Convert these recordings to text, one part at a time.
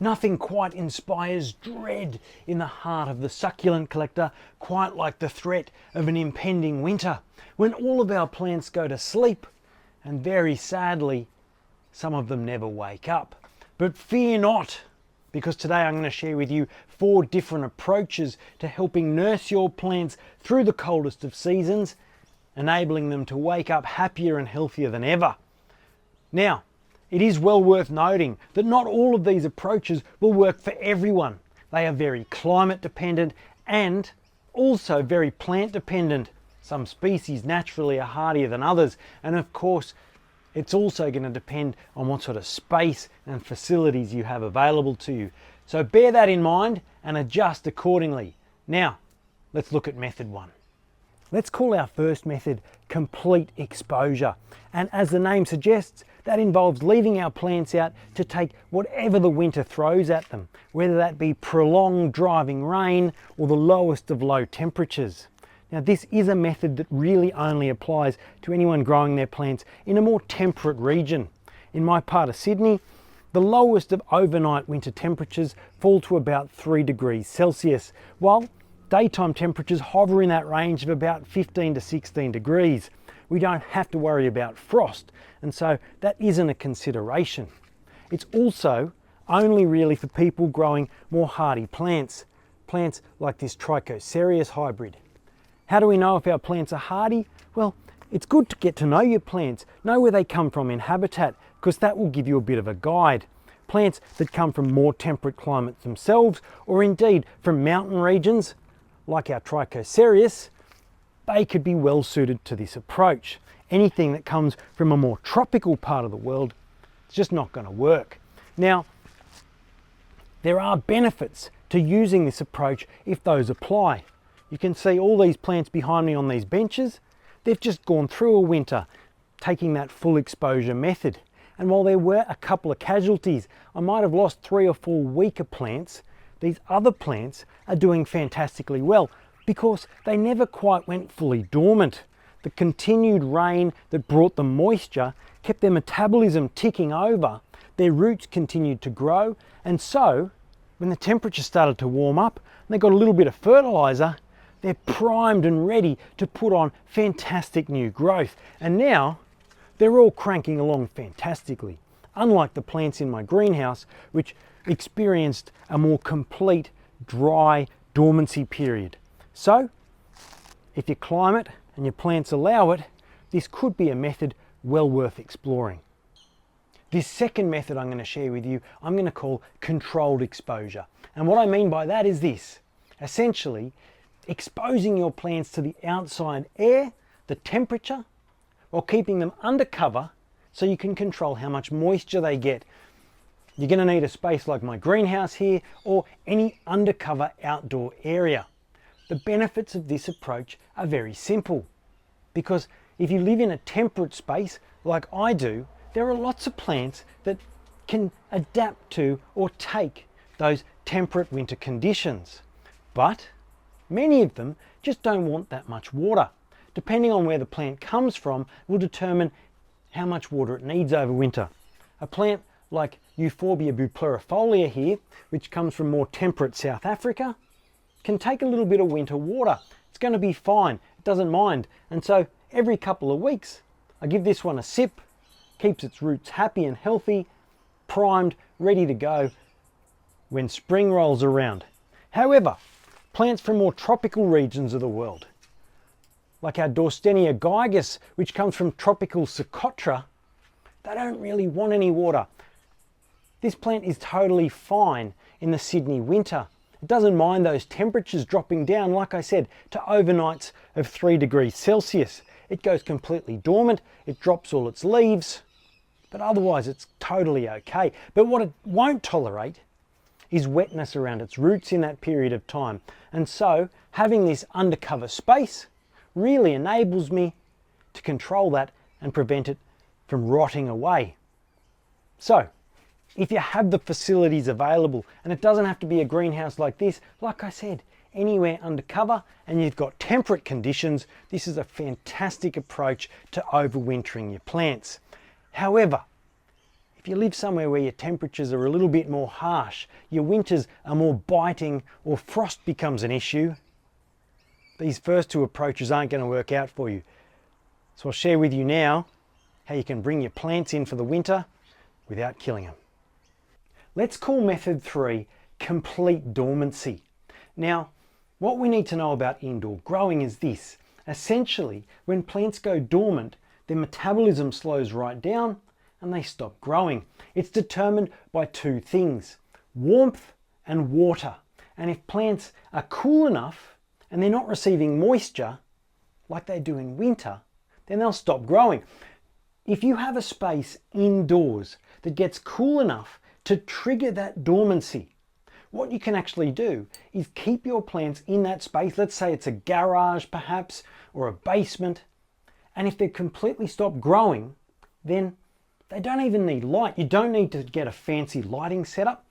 Nothing quite inspires dread in the heart of the succulent collector quite like the threat of an impending winter, when all of our plants go to sleep, and very sadly, some of them never wake up. But fear not, because today I'm going to share with you 4 different approaches to helping nurse your plants through the coldest of seasons, enabling them to wake up happier and healthier than ever. Now, it is well worth noting that not all of these approaches will work for everyone. They are very climate dependent and also very plant dependent. Some species naturally are hardier than others, and of course it's also going to depend on what sort of space and facilities you have available to you. So bear that in mind and adjust accordingly. Now, let's look at method 1. Let's call our first method complete exposure. And as the name suggests, that involves leaving our plants out to take whatever the winter throws at them, whether that be prolonged driving rain or the lowest of low temperatures. Now, this is a method that really only applies to anyone growing their plants in a more temperate region. In my part of Sydney, the lowest of overnight winter temperatures fall to about 3 degrees Celsius, while daytime temperatures hover in that range of about 15 to 16 degrees. We don't have to worry about frost, and so that isn't a consideration. It's also only really for people growing more hardy plants like this Trichocereus hybrid. How do we know if our plants are hardy? Well, it's good to get to know your plants, know where they come from in habitat, because that will give you a bit of a guide. Plants that come from more temperate climates themselves, or indeed from mountain regions, like our Trichocereus, they could be well suited to this approach. Anything that comes from a more tropical part of the world, it's just not going to work. Now, there are benefits to using this approach if those apply. You can see all these plants behind me on these benches. They've just gone through a winter taking that full exposure method. And while there were a couple of casualties, I might have lost 3 or 4 weaker plants, these other plants are doing fantastically well because they never quite went fully dormant. The continued rain that brought them moisture kept their metabolism ticking over, their roots continued to grow, and so when the temperature started to warm up and they got a little bit of fertilizer, they're primed and ready to put on fantastic new growth. And now they're all cranking along fantastically, unlike the plants in my greenhouse, which experienced a more complete dry dormancy period. So if your climate and your plants allow it, this could be a method well worth exploring. This second method I'm going to share with you, I'm going to call controlled exposure. And what I mean by that is this: essentially exposing your plants to the outside air, the temperature, while keeping them under cover so you can control how much moisture they get. You're going to need a space like my greenhouse here or any undercover outdoor area. The benefits of this approach are very simple, because if you live in a temperate space like I do, there are lots of plants that can adapt to or take those temperate winter conditions. But many of them just don't want that much water. Depending on where the plant comes from will determine how much water it needs over winter. A plant like Euphorbia buplerifolia here, which comes from more temperate South Africa, can take a little bit of winter water. It's going to be fine, it doesn't mind. And so every couple of weeks, I give this one a sip, keeps its roots happy and healthy, primed, ready to go when spring rolls around. However, plants from more tropical regions of the world, like our Dorstenia gigas, which comes from tropical Socotra, they don't really want any water. This plant is totally fine in the Sydney winter. It doesn't mind those temperatures dropping down, like I said, to overnights of 3 degrees Celsius. It goes completely dormant, it drops all its leaves, but otherwise it's totally okay. But what it won't tolerate is wetness around its roots in that period of time. And so having this undercover space really enables me to control that and prevent it from rotting away. So if you have the facilities available, and it doesn't have to be a greenhouse like this, like I said, anywhere undercover and you've got temperate conditions, this is a fantastic approach to overwintering your plants. However, If you live somewhere where your temperatures are a little bit more harsh, your winters are more biting, or frost becomes an issue, these first two approaches aren't going to work out for you. So I'll share with you now how you can bring your plants in for the winter without killing them. Let's call method 3 complete dormancy. Now, what we need to know about indoor growing is this. Essentially, when plants go dormant, their metabolism slows right down and they stop growing. It's determined by two things, warmth and water. And if plants are cool enough and they're not receiving moisture like they do in winter, then they'll stop growing. If you have a space indoors that gets cool enough to trigger that dormancy, what you can actually do is keep your plants in that space. Let's say it's a garage perhaps, or a basement. And if they've completely stopped growing, then they don't even need light. You don't need to get a fancy lighting setup.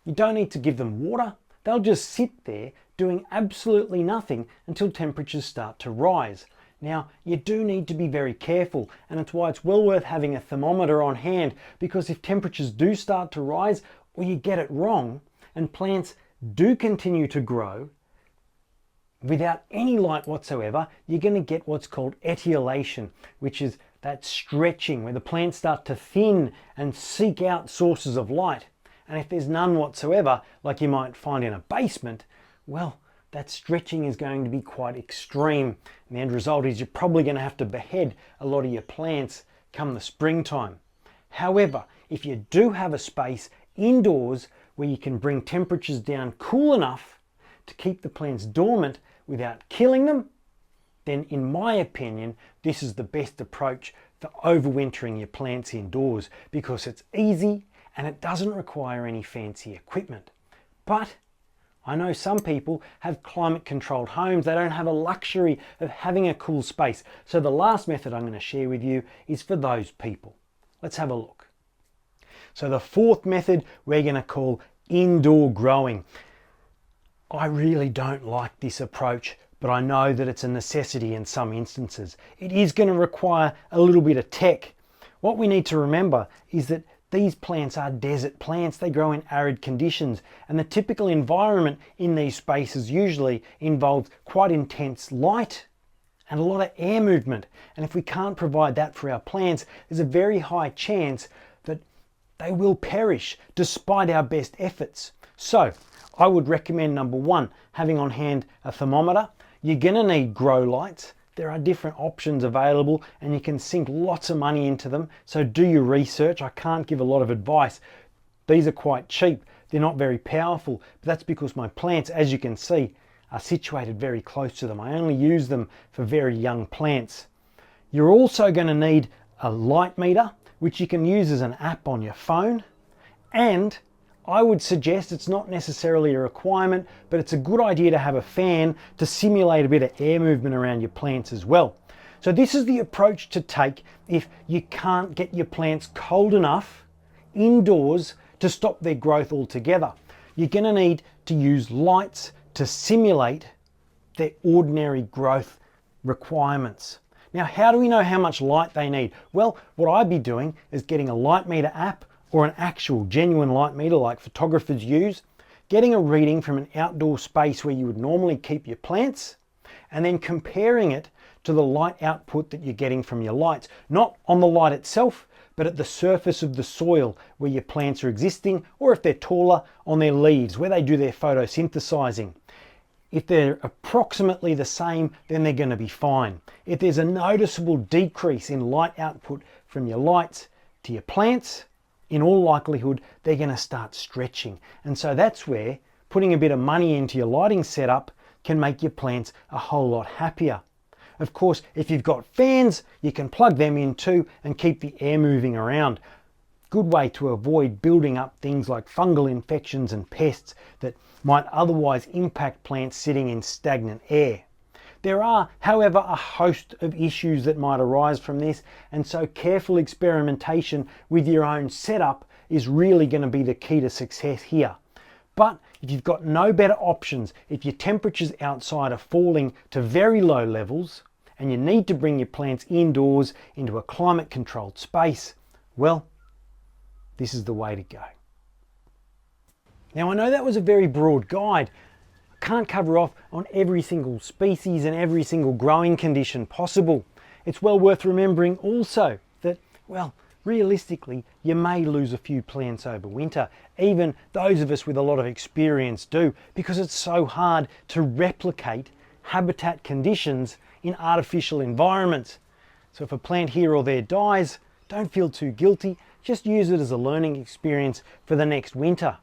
You don't need to give them water. They'll just sit there doing absolutely nothing until temperatures start to rise. Now, you do need to be very careful, and it's why it's well worth having a thermometer on hand, because if temperatures do start to rise or you get it wrong and plants do continue to grow without any light whatsoever, you're going to get what's called etiolation, which is that stretching where the plants start to thin and seek out sources of light. And if there's none whatsoever, like you might find in a basement, well, that stretching is going to be quite extreme. And the end result is you're probably going to have to behead a lot of your plants come the springtime. However, if you do have a space indoors where you can bring temperatures down cool enough to keep the plants dormant without killing them, then in my opinion, this is the best approach for overwintering your plants indoors, because it's easy and it doesn't require any fancy equipment. But I know some people have climate controlled homes. They don't have a luxury of having a cool space. So the last method I'm going to share with you is for those people. Let's have a look. So the fourth method we're going to call indoor growing. I really don't like this approach, but I know that it's a necessity in some instances. It is going to require a little bit of tech. What we need to remember is that these plants are desert plants. They grow in arid conditions, and the typical environment in these spaces usually involves quite intense light and a lot of air movement. And if we can't provide that for our plants, there's a very high chance that they will perish despite our best efforts. So I would recommend, number one, having on hand a thermometer. You're going to need grow lights. There are different options available and you can sink lots of money into them. So do your research. I can't give a lot of advice. These are quite cheap. They're not very powerful, but that's because my plants, as you can see, are situated very close to them. I only use them for very young plants. You're also going to need a light meter, which you can use as an app on your phone. And I would suggest, it's not necessarily a requirement, but it's a good idea to have a fan to simulate a bit of air movement around your plants as well. So this is the approach to take if you can't get your plants cold enough indoors to stop their growth altogether. You're going to need to use lights to simulate their ordinary growth requirements. Now, how do we know how much light they need? Well, what I'd be doing is getting a light meter app or an actual genuine light meter like photographers use, getting a reading from an outdoor space where you would normally keep your plants, and then comparing it to the light output that you're getting from your lights. Not on the light itself, but at the surface of the soil where your plants are existing, or if they're taller, on their leaves where they do their photosynthesizing. If they're approximately the same, then they're going to be fine. If there's a noticeable decrease in light output from your lights to your plants, in all likelihood, they're going to start stretching. And so that's where putting a bit of money into your lighting setup can make your plants a whole lot happier. Of course, if you've got fans, you can plug them in too and keep the air moving around. Good way to avoid building up things like fungal infections and pests that might otherwise impact plants sitting in stagnant air. There are, however, a host of issues that might arise from this, and so careful experimentation with your own setup is really going to be the key to success here. But if you've got no better options, if your temperatures outside are falling to very low levels and you need to bring your plants indoors into a climate controlled space, well, this is the way to go. Now I know that was a very broad guide. I can't cover off on every single species and every single growing condition possible. It's well worth remembering also that, well, realistically, you may lose a few plants over winter. Even those of us with a lot of experience do, because it's so hard to replicate habitat conditions in artificial environments. So if a plant here or there dies, don't feel too guilty. Just use it as a learning experience for the next winter.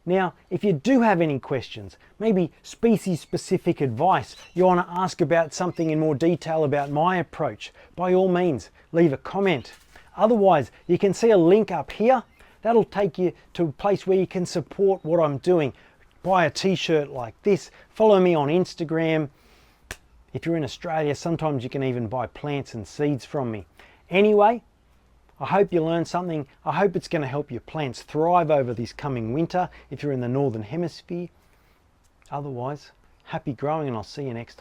Now, if you do have any questions, maybe species-specific advice, you want to ask about something in more detail about my approach, by all means, leave a comment. Otherwise, you can see a link up here. That'll take you to a place where you can support what I'm doing. Buy a t-shirt like this, follow me on Instagram. If you're in Australia, sometimes you can even buy plants and seeds from me. Anyway, I hope you learned something. I hope it's going to help your plants thrive over this coming winter if you're in the Northern Hemisphere. Otherwise, happy growing, and I'll see you next time.